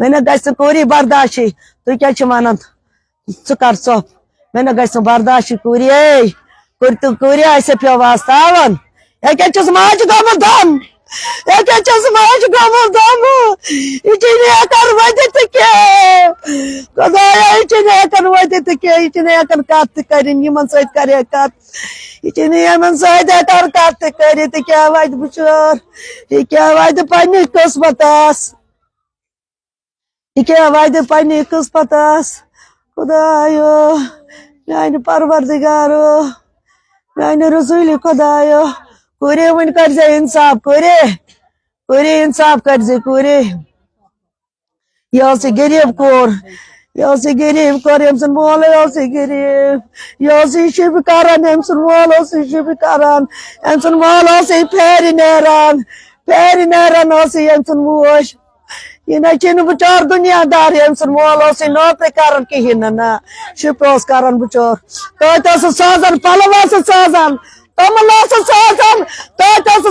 Mene gaisu kuri bardashi. Tu kya chimanan? Sukar sop. Mene gaisu bardashi kuri. Ey. Kuri tu kuri aise pyo vastavan. Eke chus maaj gamu dam. Eke chus maaj gamu dam. İçine yakar vaydet ki. Kodaya içine yakar vaydet ki. İçine yakar kattı karin. Yaman sayt kare kat. İçine yaman sayt yakar kattı kare. Tekya vaydı buçur. Tekya vaydı panik kosmatas. Tekya vaydı panik kosmatas. Kodayo. Yani parvardigaro. Yani Resulü kodayo. Kure min karze insaf kure. Kure insaf karze kure. Yası geriyim kor. Yası geriyim kor hemsin mola yası geriyim. Yası şibi karan hemsin mola yası şibi karan. Hemsin mola yası perineran. Perineran yası hemsin muş. Yine çini buçar dünyadar hemsin mola yası note karan ki hinana. Şipros karan buçar. Toytası sazan palavası sazan. Tamalasın sazan. Toytası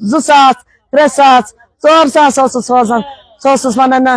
2 saat 3 saat 4 saat sosus sazan sosus vanana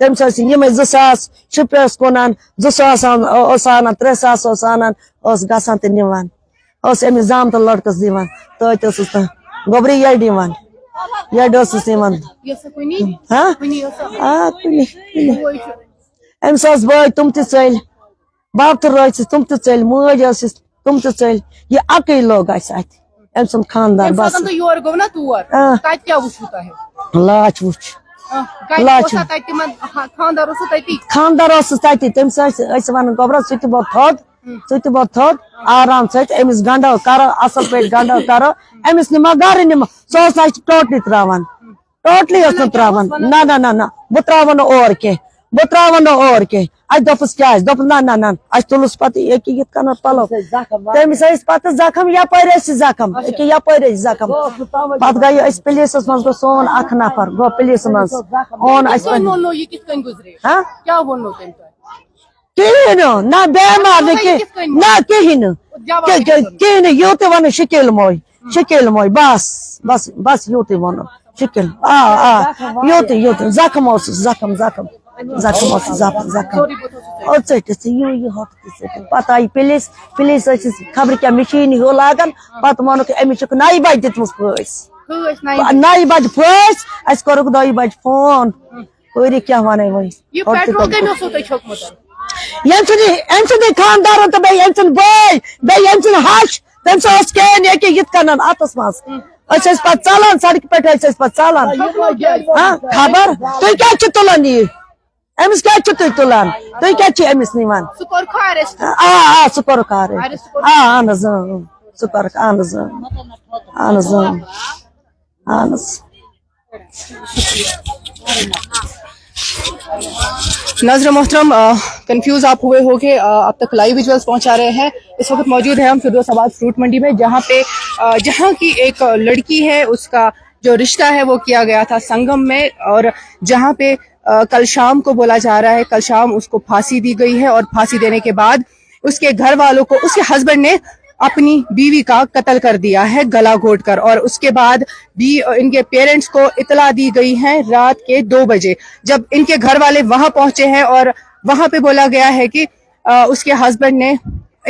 تم سوچ یہ میں 2 ساس ships کنان 2 ساس اوسان 3 ساس اوسان اوس گسان تے نیوان اوس امی زام تو لڑکس دیوان تو تس گوبری یہ دیوان یہ دوس دیوان ہاں کنی ام ساس بوy تم تے چل باپ تو روچ تم تے چل موج اس تم تے چل یہ اکے لوگ اس ات ام سن خاندار بس تو یور گو نا تور کت کیا وچھتا ہے لاچ وچ خاندار تھی تم ون گوبر سہ بہت تھوت آرام امس گنڈو کرو اصل پہ گنڈو کرو امس نما گھر نم سہ ٹوٹلی تراوان ٹوٹلی تراوان نہ بہ تراو نا اور کی بہ تراو نا اور کی اس دپس کیا دپ نہ اس تلس پتہ یہ کن پلو تمس پتہ زخم یپر زخم یپر زخم پتہ گئی اس پولیسس من گو سون اخ نفر گو پولیس من اون اس کہین نہ بیمار نہ کہین کہین یوت ون شکیل موئی بس یوت ون شکیل یوت زخم زخم اور یہ پتہ آئی پولیس خبر کیا مشین ہو لاگان پتہ مونک امس نئی بج دتمس پھس نئی بج پھس اس کورک 2 بج فون کوری کیا ونے وئی یم سن خاندار تو یم سن بے یم سن ہش تم سوس کین یہ کنن اتس مس اس پتہ چلان سڑک پہ اس پتہ چلان خبر تو کیا تلان یہ امس کیا تھی تلان تھی کیا امس نیوان سہ کورک اہن سہ کورک اہن ناظرین محترم کنفیوز آپ ہوئے ہوگے اب تک لائیو ویژولز پہنچا رہے ہیں اس وقت موجود ہیں ہم فردوس آباد فروٹ منڈی میں جہاں کی ایک لڑکی ہے اس کا جو رشتہ ہے وہ کیا گیا تھا سنگم میں اور جہاں پہ کل شام کو بولا جا رہا ہے کل شام اس کو پھانسی دی گئی ہے اور پھانسی دینے کے بعد اس کے گھر والوں کو اس کے ہسبینڈ نے اپنی بیوی کا قتل کر دیا ہے گلا گھونٹ کر اور اس کے بعد بھی ان کے پیرنٹس کو اطلاع دی گئی ہے رات کے 2 بجے جب ان کے گھر والے وہاں پہنچے ہیں اور وہاں پہ بولا گیا ہے کہ اس کے ہسبینڈ نے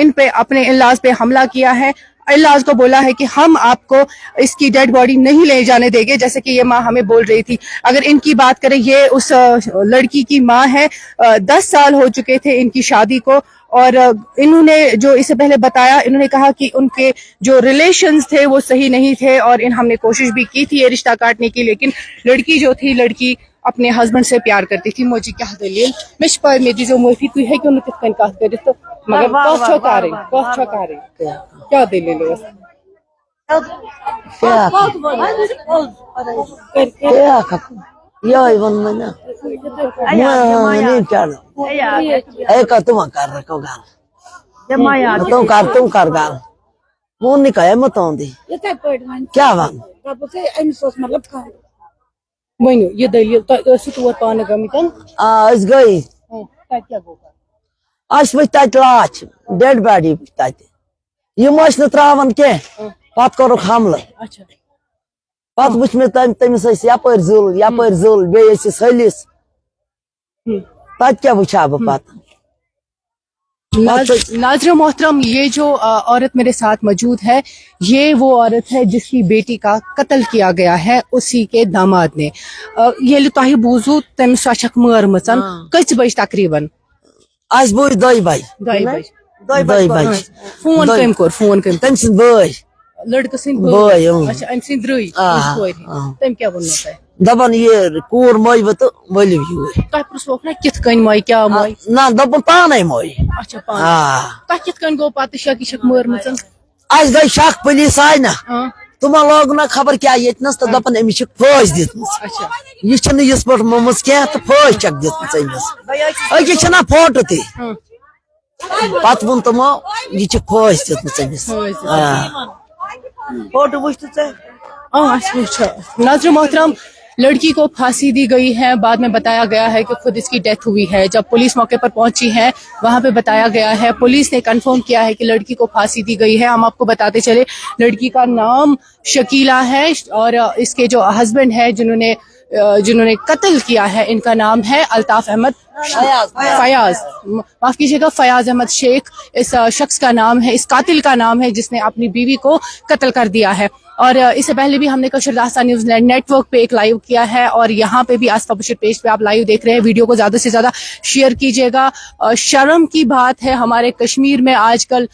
ان پہ اپنے ان-لاز پہ حملہ کیا ہے ان-لاز کو بولا ہے کہ ہم آپ کو اس کی ڈیڈ باڈی نہیں لے جانے دیں گے جیسے کہ یہ ماں ہمیں بول رہی تھی اگر ان کی بات کریں یہ اس لڑکی کی ماں ہے 10 سال ہو چکے تھے ان کی شادی کو اور انہوں نے جو اس سے پہلے بتایا انہوں نے کہا کہ ان کے جو ریلیشنز تھے وہ صحیح نہیں تھے اور ہم نے کوشش بھی کی تھی یہ رشتہ کاٹنے کی لیکن لڑکی جو تھی لڑکی اپنے ہسبینڈ سے پیار کرتی تھی موجی کیا دلیل مش پہ میں جو معافی تھی ہے کہ انہوں کس کن کات کرت مگر کس چھکارے کیا دلیل ہے یہ ون منا نہیں چلو اے کا تم کر رکھو گال تم کر گال وون نکایا متوندی یتھے پٲٹھۍ وۄنۍ کیا ون دپُس ہے أمِس اوس مطلب خانٛدر ؤنِو یہِ دٔلیٖل تۄہہِ ٲسِو تور پانہٕ گٔمٕتۍ أسۍ گٔے تَتہِ کیٛاہ گوٚو اَسہِ وٕچھ تتہِ لاش ڈیڈ باڈی وٕچھ تتہِ یِم ٲسۍ نہٕ تراوان کینٛہہ پتہٕ کوٚرُکھ حملہٕ اچھا پتہٕ وٕچھ مےٚ تٔمِس ٲسۍ یپٲرۍ زٕل بیٚیہِ ٲسِس ہلِس تتہِ کیٛاہ وٕچھٕ بہٕ پتہٕ ناظرین محترم یہ جو عورت میرے ساتھ موجود ہے یہ وہ عورت ہے جس کی بیٹی کا قتل کیا گیا ہے اسی کے داماد نے ییٚلہِ تۄہہِ بوٗزوٕ تٔمِس چھکھ مٲرمٕژن کٔژِ بجہِ تقریٖبن اَسہِ بوٗزۍ 2 بجہِ 2 بجہِ فون کٔمۍ کوٚر فون کٔمۍ تٔمۍ سٕنٛدۍ بٲے لڑکہٕ سٕنٛدۍ بٲے اچھا أمۍ سٕنٛدۍ درٛے تٔمۍ کیٛاہ ووٚنمو تۄہہِ دپان یہِ کوٗر مٲوِو تہٕ ؤلِو یوٗرۍ تۄہہِ پرٛژھوکھ نا کِتھ کٔنۍ مٲے کیٛاہ مٲے نہ دوٚپُن پانے مٲوۍ اچھا پانہٕ تۄہہِ کِتھ کٔنۍ گوٚو پتہٕ شک یہِ چھکھ مٲرمٕژن اَسہِ گٔے شک پُلیٖس آیہِ نا تِمن لوگ نا خبر کیٛاہ ییٚتنس تہٕ دپان أمِس چھِکھ پھٲسۍ دِژمٕژ اچھا یہِ چھنہٕ یِژھ پٲٹھۍ مٲمٕژ کینٛہہ تہٕ پھٲسۍ چھکھ دِژمٕژ أمِس أکِس چھِنا فوٹو تہِ پتہٕ ووٚن تِمو یہِ چھِ پھٲسۍ دِژمٕژ أمِس فوٹو وٕچھ ژٕ ناظر محترم لڑکی کو پھانسی دی گئی ہے بعد میں بتایا گیا ہے کہ خود اس کی ڈیتھ ہوئی ہے جب پولیس موقع پر پہنچی ہے وہاں پہ بتایا گیا ہے پولیس نے کنفرم کیا ہے کہ لڑکی کو پھانسی دی گئی ہے ہم آپ کو بتاتے چلے لڑکی کا نام شکیلہ ہے اور اس کے جو ہسبینڈ ہے جنہوں نے قتل کیا ہے ان کا نام ہے الطاف احمد فیاض معاف کیجیے گا فیاض احمد شیخ اس شخص کا نام ہے اس قاتل کا نام ہے جس نے اپنی بیوی کو قتل کر دیا ہے اور اس سے پہلے بھی ہم نے کشر داستان نیوز نیٹ ورک پہ ایک لائیو کیا ہے اور یہاں پہ بھی آستھا بشیر پیج پہ آپ لائیو دیکھ رہے ہیں ویڈیو کو زیادہ سے زیادہ شیئر کیجیے گا شرم کی بات ہے ہمارے کشمیر میں آج کل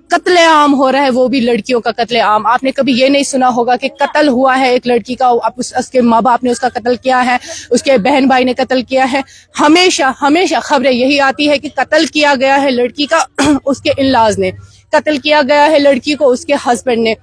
قتل عام ہو رہا ہے وہ بھی لڑکیوں کا قتل عام آپ نے کبھی یہ نہیں سنا ہوگا کہ قتل ہوا ہے ایک لڑکی کا اس کے ماں باپ نے اس کا قتل کیا ہے اس کے بہن بھائی نے قتل کیا ہے ہمیشہ خبریں یہی آتی ہے کہ قتل کیا گیا ہے لڑکی کا اس کے انلاز نے قتل کیا گیا ہے لڑکی کو اس کے ہسبینڈ نے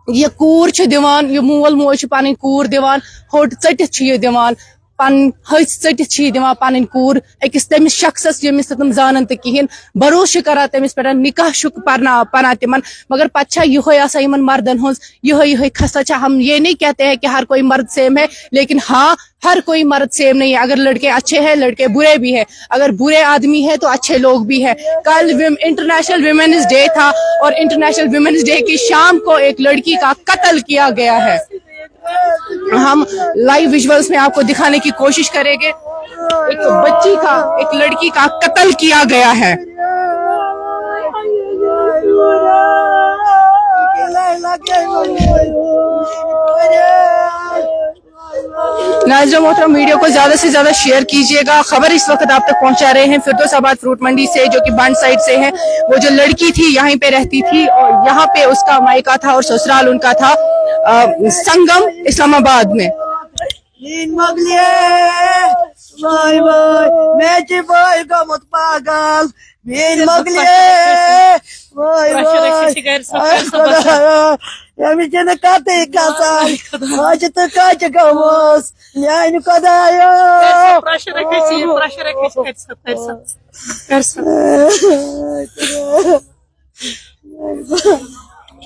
یہ کوٗر چھِ دِوان یہ مول موج چھِ پنٕنۍ کوٗر دِوان ہوٚٹ ژٔٹِتھ چھِ یہِ دِوان پن ہٕژ ژٔٹِتھ چھِ یہِ دِوان پنٕنۍ کوٗر أکِس تٔمِس شخصس ییٚمِس نہٕ تِم زانن تہِ کِہیٖنۍ بروسہٕ چھِ کران تٔمِس پٮ۪ٹھ نکاح چھُکھ پران تِمن مگر پتہٕ چھا یِہوے آسان یِمن مردن ہٕنٛز یِہوے کھسا چھا ہم یہ نہیں کہتے ہیں کہ ہر کوئی مرد سیم ہے لیکن ہاں ہر کوئی مرد سیم نہیں ہے اگر لڑکے اچھے ہیں لڑکے برے بھی ہیں اگر برے آدمی ہیں تو اچھے لوگ بھی ہیں کل انٹرنیشنل ویمنز ڈے تھا اور انٹرنیشنل ویمنز ڈے کی شام کو ایک لڑکی کا قتل کیا گیا ہے ہم لائیو ویژولز میں آپ کو دکھانے کی کوشش کریں گے ایک بچی کا ایک لڑکی کا قتل کیا گیا ہے ناظرین محترم ویڈیو کو زیادہ سے زیادہ شیئر کیجیے گا خبر اس وقت آپ تک پہنچا رہے ہیں فردوس آباد فروٹ منڈی سے جو کہ بانڈ سائڈ سے ہے وہ جو لڑکی تھی یہیں پہ رہتی تھی اور یہاں پہ اس کا مائکا تھا اور سسرال ان کا تھا سنگم اسلام آباد میں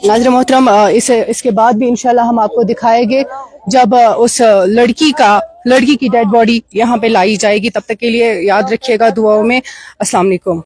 ناظر محترم اس کے بعد بھی انشاءاللہ ہم آپ کو دکھائیں گے جب اس لڑکی کی ڈیڈ باڈی یہاں پہ لائی جائے گی تب تک کے لیے یاد رکھیے گا دعاؤں میں السلام علیکم